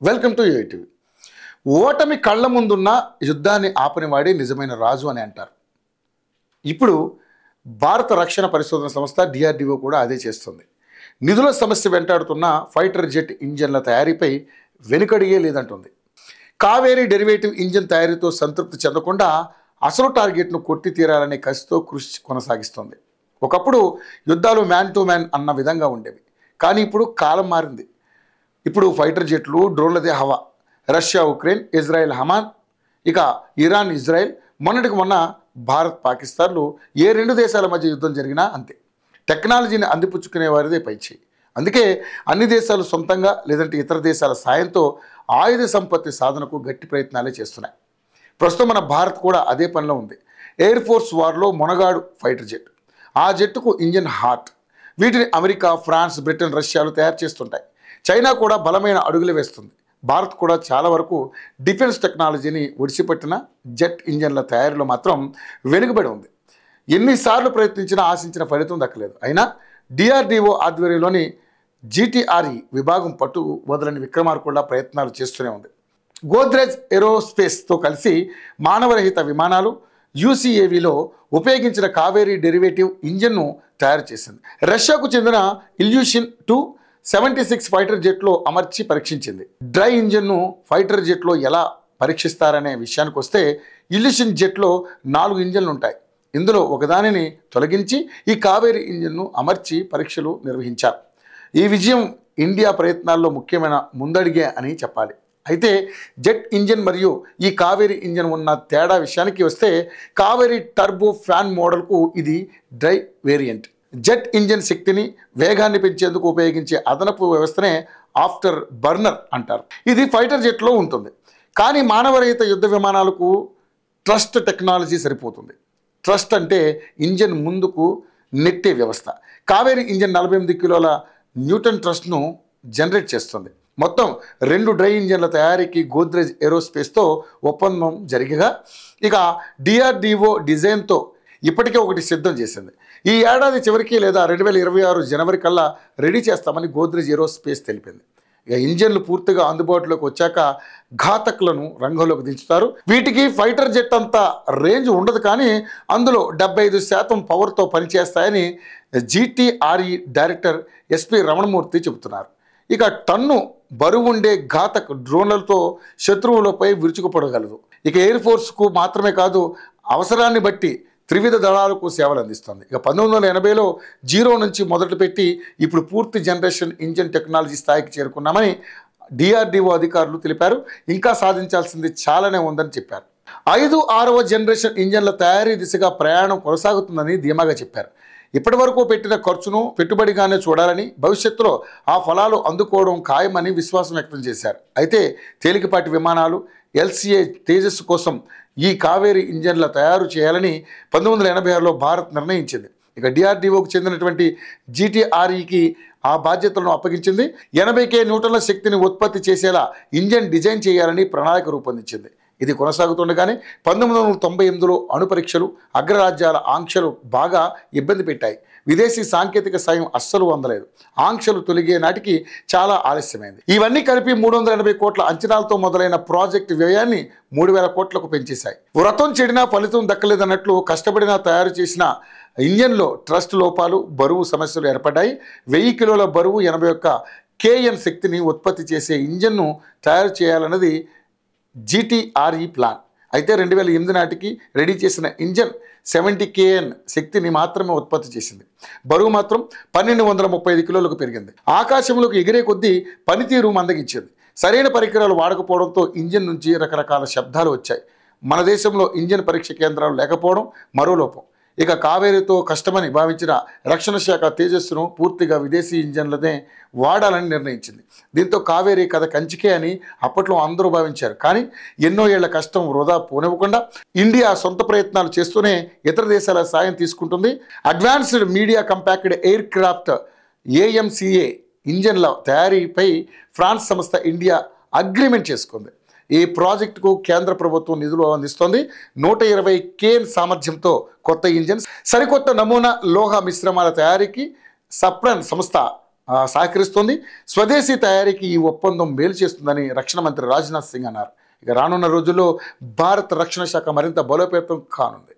Welcome to UTV. ఓటమి కళ్ళ ముందున్న యుద్ధాన్ని ఆపనివాడే నిజమైన రాజు అని అంటారు. ఇప్పుడు భారత రక్షణ పరిశోధన సంస్థ డిఆర్డిఓ కూడా అదే చేస్తుంది. నిధుల సమస్య వెంటాడుతున్న ఫైటర్ జెట్ ఇంజన్ల తయారీపై వెనుకడిగే లేదంటుంది. కావేరీ డెరివేటివ్ ఇంజన్ తయారీతో సంతృప్తి చెందకుండా అసలు టార్గెట్ను కొట్టి తీరాలనే కసితో కృషి కొనసాగిస్తోంది. ఒకప్పుడు యుద్ధాలు మ్యాన్ టు మ్యాన్ అన్న విధంగా ఉండేవి. కానీ ఇప్పుడు కాలం మారింది. ఇప్పుడు ఫైటర్ జెట్లు, డ్రోన్లదే హవా. రష్యా ఉక్రెయిన్, ఇజ్రాయెల్ హమాన్, ఇక ఇరాన్ ఇజ్రాయెల్, మొన్నటికి మొన్న భారత్ పాకిస్తాన్లు ఏ రెండు దేశాల మధ్య యుద్ధం జరిగినా అంతే. టెక్నాలజీని అందిపుచ్చుకునే వారిదే పైచేయి. అందుకే అన్ని దేశాలు సొంతంగా లేదంటే ఇతర దేశాల సాయంతో ఆయుధ సంపత్తి సాధనకు గట్టి ప్రయత్నాలే చేస్తున్నాయి. ప్రస్తుతం మన భారత్ కూడా అదే పనిలో ఉంది. Air force వార్లో Monagadu fighter jet. ఆ జెట్టుకు ఇంజన్ హార్ట్. వీటిని అమెరికా, ఫ్రాన్స్, బ్రిటన్, రష్యాలు తయారు చేస్తుంటాయి. చైనా కూడా బలమైన అడుగులు వేస్తుంది. భారత్ కూడా చాలా వరకు డిఫెన్స్ టెక్నాలజీని ఒడిసిపెట్టిన జెట్ ఇంజన్ల తయారీలో మాత్రం వెనుకబడి ఉంది. ఎన్నిసార్లు ప్రయత్నించినా ఆశించిన ఫలితం దక్కలేదు. అయినా డిఆర్డిఓ ఆధ్వర్యంలోని జీటీఆర్ఈ విభాగం పట్టు వదలని విక్రమార్కుల్లా ప్రయత్నాలు చేస్తూనే ఉంది. గోద్రేజ్ ఏరోస్పేస్తో కలిసి మానవరహిత విమానాలు యూసీఏవీలో ఉపయోగించిన కావేరీ డెరివేటివ్ ఇంజన్ను తయారు చేసింది. రష్యాకు చెందిన ఇల్యూషన్ 276 ఫైటర్ జెట్లో అమర్చి పరీక్షించింది. డ్రై ఇంజన్ను ఫైటర్ జెట్లో ఎలా పరీక్షిస్తారనే విషయానికి వస్తే ఇల్యూషన్ జెట్లో 4 ఇంజన్లు ఉంటాయి. ఇందులో ఒకదానిని తొలగించి ఈ కావేరీ ఇంజన్ను అమర్చి పరీక్షలు నిర్వహించారు. ఈ విజయం ఇండియా ప్రయత్నాల్లో ముఖ్యమైన ముందడిగే అని చెప్పాలి. అయితే జెట్ ఇంజన్ మరియు ఈ కావేరీ ఇంజన్ ఉన్న తేడా విషయానికి వస్తే కావేరీ టర్బో ఫ్యాన్ మోడల్కు ఇది డ్రై వేరియంట్. జెట్ ఇంజన్ శక్తిని, వేగాన్ని పెంచేందుకు ఉపయోగించే అదనపు వ్యవస్థనే ఆఫ్టర్ బర్నర్ అంటారు. ఇది ఫైటర్ జెట్లో ఉంటుంది. కానీ మానవరహిత యుద్ధ విమానాలకు ట్రస్ట్ టెక్నాలజీ సరిపోతుంది. ట్రస్ట్ అంటే ఇంజన్ ముందుకు నెట్టే వ్యవస్థ. కావేరీ ఇంజన్ 48 కిలోల న్యూటన్ ట్రస్ట్ను జనరేట్ చేస్తుంది. మొత్తం 2 డ్రై ఇంజన్ల తయారీకి గోద్రేజ్ ఏరోస్పేస్తో ఒప్పందం జరిగగా ఇక డిఆర్డిఓ డిజైన్తో ఇప్పటికే ఒకటి సిద్ధం చేసింది. ఈ ఏడాది చివరికి లేదా 2026 జనవరి కల్లా రెడీ చేస్తామని గోద్రేజ్ ఏరోస్పేస్ తెలిపింది. ఇక ఇంజన్లు పూర్తిగా అందుబాటులోకి వచ్చాక ఘాతకులను రంగంలోకి దించుతారు. వీటికి ఫైటర్ జెట్ అంత రేంజ్ ఉండదు, కానీ అందులో 75% పవర్తో పనిచేస్తాయని జీటీఆర్ఈ డైరెక్టర్ ఎస్పి రమణమూర్తి చెబుతున్నారు. ఇక టన్ను బరువుండే ఘాతక్ డ్రోన్లతో శత్రువులపై విరుచుకుపడగలదు. ఇక ఎయిర్ ఫోర్స్కు మాత్రమే కాదు, అవసరాన్ని బట్టి త్రివిధ దళాలకు సేవలు అందిస్తుంది. ఇక 1980లో 0 నుంచి మొదలుపెట్టి ఇప్పుడు పూర్తి జనరేషన్ ఇంజన్ టెక్నాలజీ స్థాయికి చేరుకున్నామని డిఆర్డిఓ అధికారులు తెలిపారు. ఇంకా సాధించాల్సింది చాలానే ఉందని చెప్పారు. 5, 6వ జనరేషన్ ఇంజన్ల తయారీ దిశగా ప్రయాణం కొనసాగుతుందని ధీమాగా చెప్పారు. ఇప్పటి వరకు పెట్టిన ఖర్చును పెట్టుబడిగానే చూడాలని, భవిష్యత్తులో ఆ ఫలాలు అందుకోవడం ఖాయమని విశ్వాసం వ్యక్తం చేశారు. అయితే తేలికపాటి విమానాలు, ఎల్సిఏ తేజస్ కోసం ఈ కావేరీ ఇంజన్ల తయారు చేయాలని 1986లో భారత్ నిర్ణయించింది. ఇక డిఆర్డిఓకు చెందినటువంటి జీటీఆర్ఈకి ఆ బాధ్యతలను అప్పగించింది. 80K న్యూటన్ల శక్తిని ఉత్పత్తి చేసేలా ఇంజన్ డిజైన్ చేయాలని ప్రణాళిక రూపొందించింది. ఇది కొనసాగుతుండగానే 1998లో అణు పరీక్షలు, అగ్రరాజ్యాల ఆంక్షలు బాగా ఇబ్బంది పెట్టాయి. విదేశీ సాంకేతిక సాయం అస్సలు అందలేదు. ఆంక్షలు తొలగే నాటికి చాలా ఆలస్యమైంది. ఇవన్నీ కలిపి 380 కోట్ల అంచనాలతో మొదలైన ప్రాజెక్టు వ్యయాన్ని 3000 కోట్లకు పెంచేశాయి. వ్రతం చెడినా ఫలితం దక్కలేదన్నట్లు కష్టపడినా తయారు చేసిన ఇంజన్లో ట్రస్ట్ లోపాలు, బరువు సమస్యలు ఏర్పడ్డాయి. 1000 కిలోల బరువు, 81 KN శక్తిని ఉత్పత్తి చేసే ఇంజన్ను తయారు చేయాలన్నది జీటీఆర్ఈ ప్లాన్. అయితే 2008 నాటికి రెడీ చేసిన ఇంజన్ 70 KN శక్తిని మాత్రమే ఉత్పత్తి చేసింది. బరువు మాత్రం 1235 కిలోలకు పెరిగింది. ఆకాశంలోకి ఎగిరే కొద్దీ పనితీరు మందగించింది. సరైన పరికరాలు వాడకపోవడంతో ఇంజన్ నుంచి రకరకాల శబ్దాలు వచ్చాయి. మన దేశంలో ఇంజన్ పరీక్ష కేంద్రాలు లేకపోవడం మరో లోపం. ఇక కావేరీతో కష్టమని భావించిన రక్షణ శాఖ తేజస్సును పూర్తిగా విదేశీ ఇంజన్లనే వాడాలని నిర్ణయించింది. దీంతో కావేరీ కథ కంచికే అని అప్పట్లో అందరూ భావించారు. కానీ ఎన్నో ఏళ్ల కష్టం వృధా పోనివ్వకుండా ఇండియా సొంత ప్రయత్నాలు చేస్తూనే ఇతర దేశాల సాయం తీసుకుంటుంది. Advanced medium compact aircraft AMCA ఇంజన్ల తయారీపై ఫ్రాన్స్ సంస్థ ఇండియా అగ్రిమెంట్ చేసుకుంది. ఈ ప్రాజెక్టుకు కేంద్ర ప్రభుత్వం నిధులు అందిస్తోంది. 120 KN సామర్థ్యంతో కొత్త ఇంజన్స్, సరికొత్త నమూనా లోహ మిశ్రమాల తయారీకి సప్రన్ సంస్థ సహకరిస్తోంది. స్వదేశీ తయారీకి ఈ ఒప్పందం మేలు చేస్తుందని రక్షణ మంత్రి రాజ్నాథ్ సింగ్ అన్నారు. ఇక రానున్న రోజుల్లో భారత రక్షణ శాఖ మరింత బలోపేతం కానుంది.